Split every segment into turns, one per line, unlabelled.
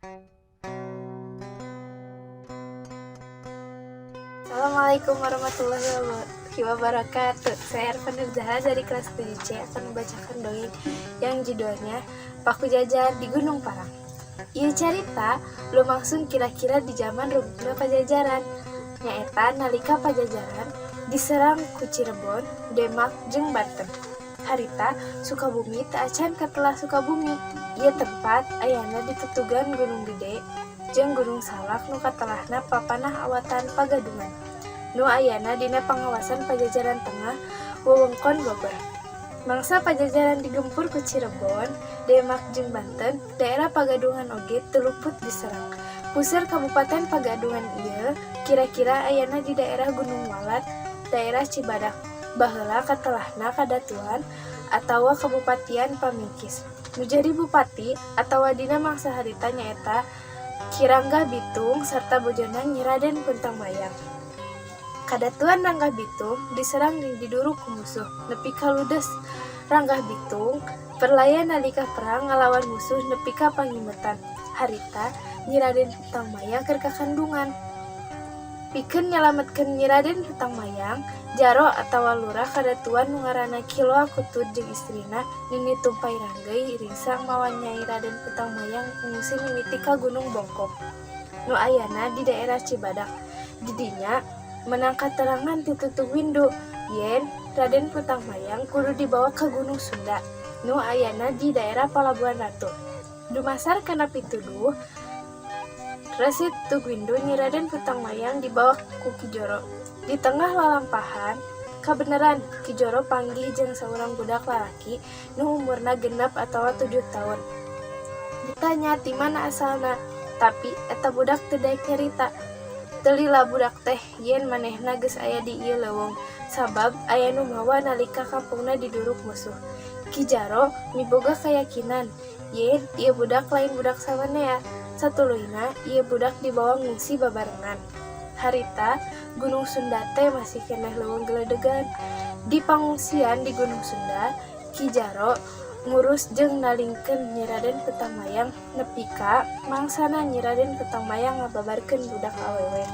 Assalamualaikum warahmatullahi wabarakatuh. Saya Arfan Zahra dari kelas 7C akan membacakan dongeng yang judulnya Paku Jajar di Gunung Parang. Ieu carita lumangsung kira-kira di zaman rugna Pajajaran. Nyaeta nalika Pajajaran diserang ku Cirebon, Demak, jeung Banten. Harita Sukabumi teu acan katelah Sukabumi. Ieu tempat ayana di tetugan Gunung Gede jeung Gunung Salak nu katelahna papanah awatan Pagadungan. Nu ayana dina pangawasan Pajajaran Tengah wewengkon Bogor. Mangsa Pajajaran digempur ku Cirebon, Demak jeung Banten, daerah Pagadungan oge teu luput diserang. Puseur Kabupaten Pagadungan ieu kira-kira ayana di daerah Gunung Walat, daerah Cibadak. Baheula katelahna Kadatuan atawa Kabupatian Pamingkis. Nu jadi bupati atawa dina mangsa harita nyaeta Ki Rangga Bitung sarta bojona Nyi Raden Puntangmayang. Kadatuan Rangga Bitung diserang jeung diduruk ku musuh nepi ka ludes. Rangga Bitung perlaya nalika perang ngalawan musuh nepi ka pangimeutan. Harita Nyi Raden Puntangmayang keur kakandungan. Pikeun nyalametkeun Nyi Raden Puntangmayang, jaro atawa lurah Kadatuan nu ngaranna Kiloa Kutud jeung istrina Nini Tumpai Ranggeuy ringsang mawa Nyai Raden Puntangmayang ngungsi mimiti ka Gunung Bongkok nu ayana di daerah Cibadak. Di dinya menang katerangan ti Tutug Windu yen Raden Puntangmayang kudu dibawa ka Gunung Sunda nu ayana di daerah Palabuhan Ratu. Dumasar kana pituduh Resi Tutugwindu Nyi Raden Puntangmayang dibawa ku Ki Joro. Di tengah lalampahan, kabeneran Ki Joro panggih jeung saurang budak lalaki nu umurna genep atawa 7 tahun. Ditanya ti mana asalna, tapi eta budak teu daek nyarita. Teu lila budak teh yen manehna geus aya di ieu leuweung, sabab aya nu mawa nalika kampungna diduruk musuh. Ki Jaro miboga kayakinan yen ieu budak lain budak sawanea. Satuluyna ieu budak dibawa ngungsi babarengan. Harita Gunung Sunda teh masih keneh leuweung geledegan. Di pangungsian di Gunung Sunda, Ki Jaro ngurus jeung nalingkeun Nyi Raden Puntangmayang nepi ka mangsana Nyi Raden Puntangmayang ngababarkeun budak awewe.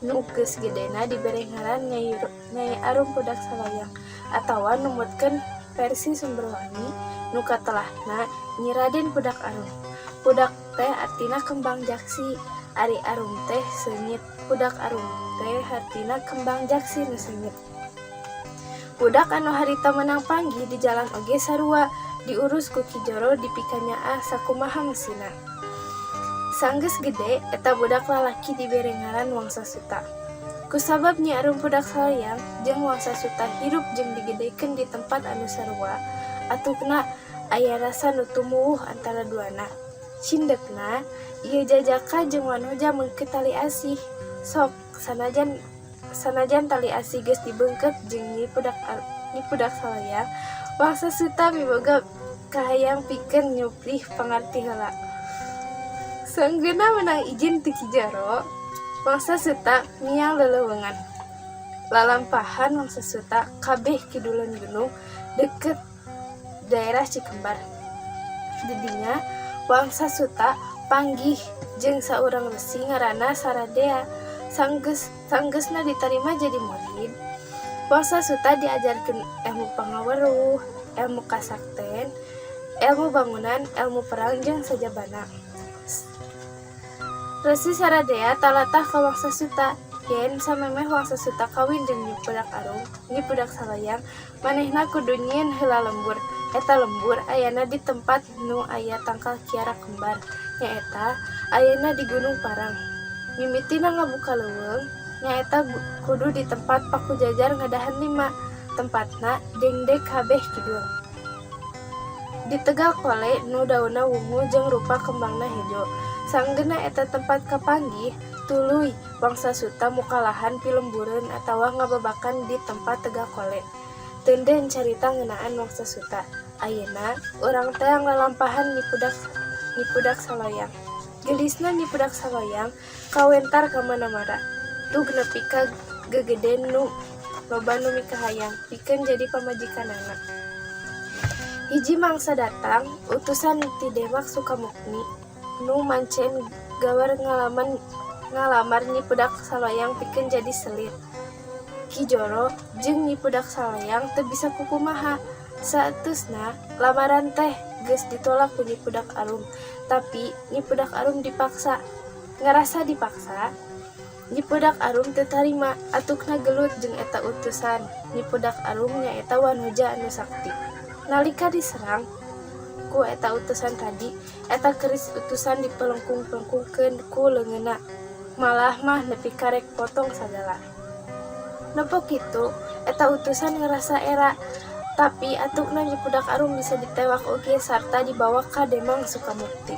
Nu geus gedena dibere ngaran Nyai Arum Budak Saloyang atawa numutkeun versi Sumberwangi nu katelahna Nyi Raden Budak Arum. Budak teh artina kembang jaksi, ari arum teh seungit. Budak arum teh artina kembang jaksi nu seungit. Budak anu harita menang panggih di jalan oge sarua, diurus ku Ki Joro dipikanyaah sakumaha meusina. Sanggeus gede eta budak lalaki dibere ngaran Wangsa Suta. Kusabab Nyi Arum Budak Saloyang jeung Wangsa Suta hirup jeung digedekeun di tempat anu sarua, atuhna aya rasa nu tumuwuh antara duana. Cindekna ieu jajaka jeung wanoja meungkeut tali asih. Sok sanajan tali asih geus dibeungkeut jeung Nyi Budak Saloyang, Wangsa Suta miboga kahayang pikeun nyuplih pangarti heula. Saenggeuna menang izin ti Ki Jaro, Wangsa Suta miang leleuweungan. Lalampahan Wangsa Suta kabeh kiduleun gunung deukeut daerah Cikembar. Di dinya Wangsa Suta panggih jeung saurang resi ngaranna Saradea. Sanggeusna ditarima jadi murid, Wangsa Suta diajarkeun ilmu pangaweruh, ilmu kasakten, ilmu bangunan, ilmu perang jeung sajabana. Resi Saradea talatah ka Wangsa Suta yen samemeh Wangsa Suta kawin jeung Nyi Budak Arum, Nyi Budak Saloyang, manehna kudu nyieun heula lembur. Eta lembur ayana di tempat nu aya tangkal Kiara Kembar, nyaeta ayana di Gunung Parang. Mimitina ngabuka leuweung, nyaeta kudu di tempat Paku Jajar ngadahan 5, tempatna dengdek kabeh kidul. Di Tegal Kole nu daunna wungu jeung rupa kembangna hejo. Sanggeuna eta tempat kapanggih, tuluy Wangsa Suta mukalahan pilembureun atawa ngababakan di tempat Tegal Kole. Teudeun carita ngeunaan Wangsa Suta. Ayeuna urang teh lalampahan Nyi Budak Saloyang. Gelisna Nyi Budak Saloyang kawentar ka mana-mana. Tug nepi ka gegeden nu loba nu mikahayang pikeun jadi pamajikanana. Hiji mangsa datang utusan ti Demak Sukamukni nu mancen gawar ngalamar Nyi Pudak Saloyang pikeun jadi selit. Ki Joro jeung Nyi Pudak Saloyang teu bisa kukumaha. Saeusna lamaran teh geus ditolak ku Nyi Pudak Arum, tapi Nyi Pudak Arum dipaksa. Ngarasa dipaksa, Nyi Pudak Arum teu tarima, atukna gelut jeung eta utusan. Nyi Pudak Arum nyaeta Wanoja anu sakti. Nalika diserang ku eta utusan tadi, eta keris utusan dipelengkung-pelengkungkeun ku leungeunna. Malah mah nepi karek potong sagala. Nepok kitu, eta utusan ngerasa era, tapi atukna Nyi Pudak Arum bisa ditewak oge sarta dibawa ka Demang Sukamukti.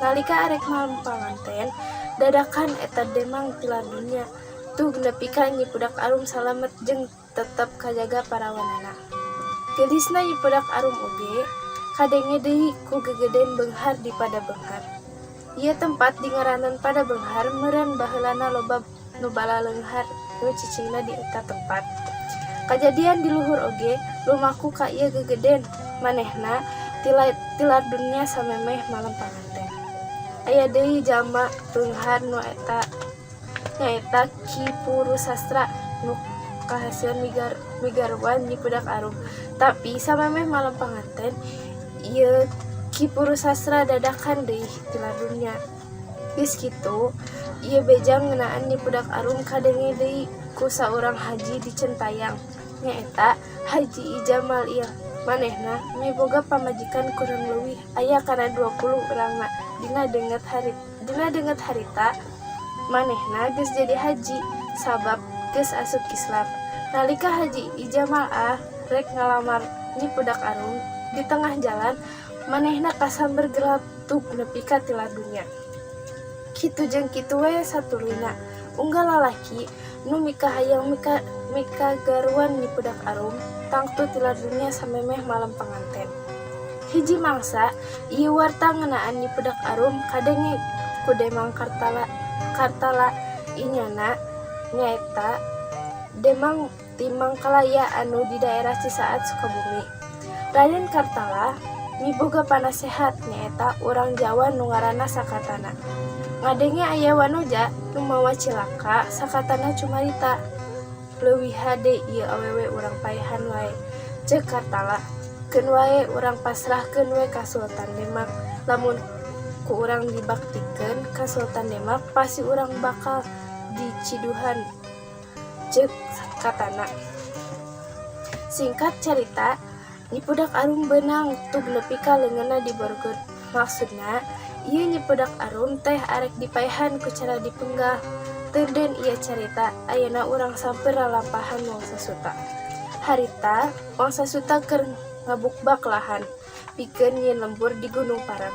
Nalika arek malam panganten, dadakan eta Demang tilar dunya. Tug nepi ka Nyi Pudak Arum salamet jeung tetep kajaga parawanana. Gelisna Nyi Pudak Arum oge kadenge deui ku gegeden Beunghar di pada Beunghar. Ieu tempat di ngaranan pada Beunghar meureun baheulana loba nu bala leunghar nu cicingna di eta tempat. Kajadian di luhur oge lumaku ka ieu gegeden, manehna tilar dunya samemeh malam panganten. Aya deui jalma Beunghar nu eta nyaeta Ki Purusastra nu kahasilan migaruan Nyi Pudak Arum. Tapi samemeh malam panganten ieu Ki Purusastra dadakan deui tilar dunya. Geus kitu, ieu bejang ngeunaan Nyi Pudak Arum kadenge deui ku saurang haji di Centayang, nyaeta Haji Ijamal ieu. Manehna miboga pamajikan kurang leuwih aya kana 20 urangna. Dina deungeut harita manehna geus jadi haji sabab geus asup Islam. Nalika Haji Ijamal rek ngalamar Nyi Pudak Arum di tengah jalan, manehna kasamber gelap tug nepi ka tilar dunya. Kitu jeung kitu we satuluyna, unggal lalaki nu mika hayang mika garuan Nyi Pudak Arum tangtu tilar dunya samemeh malam panganten. Hiji mangsa ieu warta ngeunaan Nyi Pudak Arum kadenge ku Demang Kartala inyana nyaeta Demang Timangkalaya anu di daerah Cisaat Sukabumi. Raden Kartala miboga panasehat nyaeta urang Jawa nu ngaranna Sakatana. Ngadenge aya Wanoja nu mawa cilaka, Sakatana cumarita. Leuwih hade ieu awewe urang paehan wae. Ceuk Kartala, keun wae urang pasrahkeun we ka Sultan Demak. Lamun ku urang dibaktikeun ka Sultan Demak, pasti urang bakal diciduhan. Ceuk Katana. Singkat cerita, Nyi Pudak Arum beunang tug nepi ka leungeunna di Borgod. Maksudna, ieu Nyi Pudak Arum teh arek dipaehan ku cara dipenggal. Teudeun ieu carita, ayeuna urang samper lalampahan Wangsa Suta. Harita, Wangsa Suta keur ngabukbak lahan, pikeun nyieun lembur di Gunung Parang.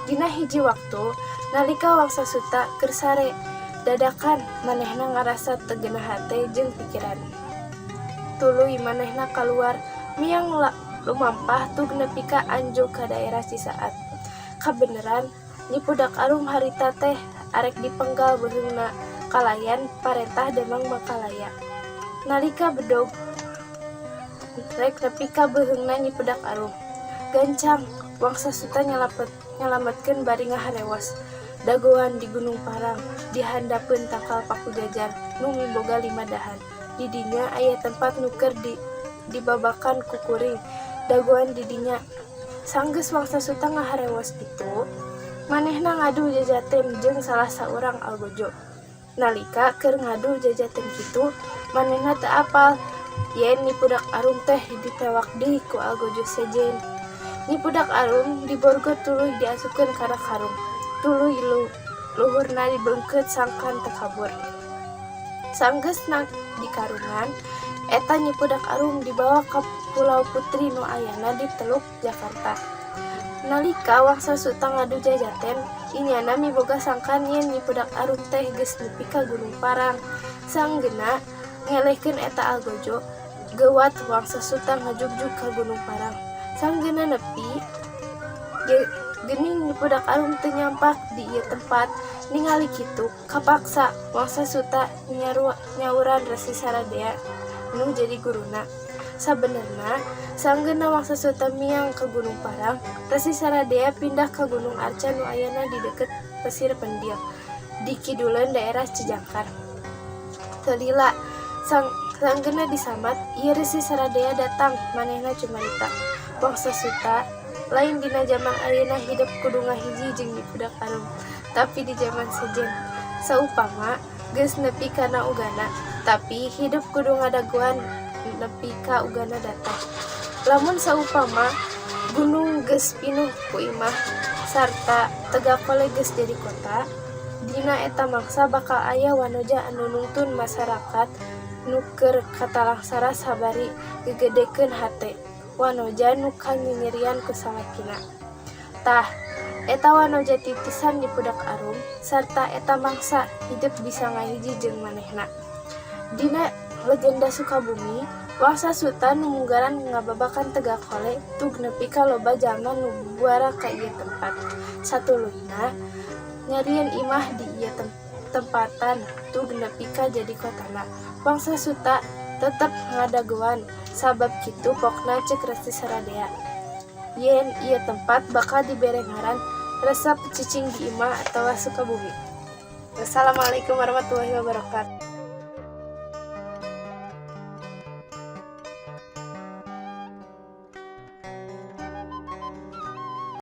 Dina hiji waktu, nalika Wangsa Suta keur sare, dadakan manehna ngarasa teu geunah hate jeung pikiran. Tuluy manehna kaluar miang lumampah tug nepi ka anjuk ka daerah Cisaat. Kabeneran Nyi Pudak Arum harita teh arek dipenggal beheungna kalayan parentah Demang Makalaya. Nalika bedog rek nepi ka beheungna Nyi Pudak Arum, gancang Wangsa Suta nyalametkeun bari ngaharewas. Dagoan di Gunung Parang dihandapeun takal Paku Jajar nu miboga 5 dahan. Di dinya aya tempat nu keur dibabakan ku kuring. Dagoan di dinya sanggeus Wangsa Suta ngaharewas kitu, manehna ngadu jajaten jeung salah saurang algojo. Nalika keur ngadu jajaten kitu, manehna teu apal yen Nyi Pudak Arum teh ditewak deui ku algojo sejen. Nyi Pudak Arum di Borgod tuluy diasupkeun kana karung. Tuluy luhurna dibeungkeut sangkan teu kabur. Sanggeusna di karungan, eta Nyi Pudak Arum dibawa ka Pulau Putri nu ayana di Teluk Jakarta. Nalika Wangsa Suta ngadu jajaten, inyana miboga sangkan yen Nyi Pudak Arum teh geus nepi ka Gunung Parang. Sanggeuna ngelehkeun eta algojo, geuwat Wangsa Suta ngajugjug ka Gunung Parang. Sanggeuna nepi, geuning Nyi Pudak Arum teu nyampak di ieu tempat. Ningali kitu, kapaksa Wangsa Suta nyauran Resi Saradea nu jadi guruna. Sabenerna Sanggeuna mangsa Suta miang ke Gunung Parang, Resi Saradea pindah ke Gunung Arca nu ayana di deket Pesir Pendio, di kiduleun daerah Cijangkar. Telila sanggeuna disamat, ieu Resi Saradea datang manehna cumarita. Wangsa Suta lain dina zaman ayeuna hidup kudu ngahiji jeung di Pudak Arum, tapi di zaman sejen saupama geus nepi kana ugana, tapi hidup kudu ngadaguan nepi ka ugana datang. Lamun saupama gunung geus pinuh ku imah sarta Tegakole geus jadi kota, dina eta mangsa bakal aya wanoja anu nuntun masyarakat nu keur katalangsara sabari gegedekeun hate. Wanoja nu kanyinirian ku salakina. Tah, eta wanoja titisan di Pudak Arum sarta eta mangsa hidup bisa ngahiji jeung manehna. Dina legenda Sukabumi, Wangsa Suta nu munggaran ngababakan Tegakole tug nepi ka loba jalma nu buara ka ieu tempat. Satuluyna nyarieun imah di ieu tempatan tug nepi ka jadi kotana. Wangsa Suta tetep ngadaguan, sabab kitu pokna ceuk Resi Saradea. Yen ieu tempat bakal dibere ngaran Resep Cicing di Imah atawa Sukabumi. Wassalamualaikum warahmatullahi wabarakatuh.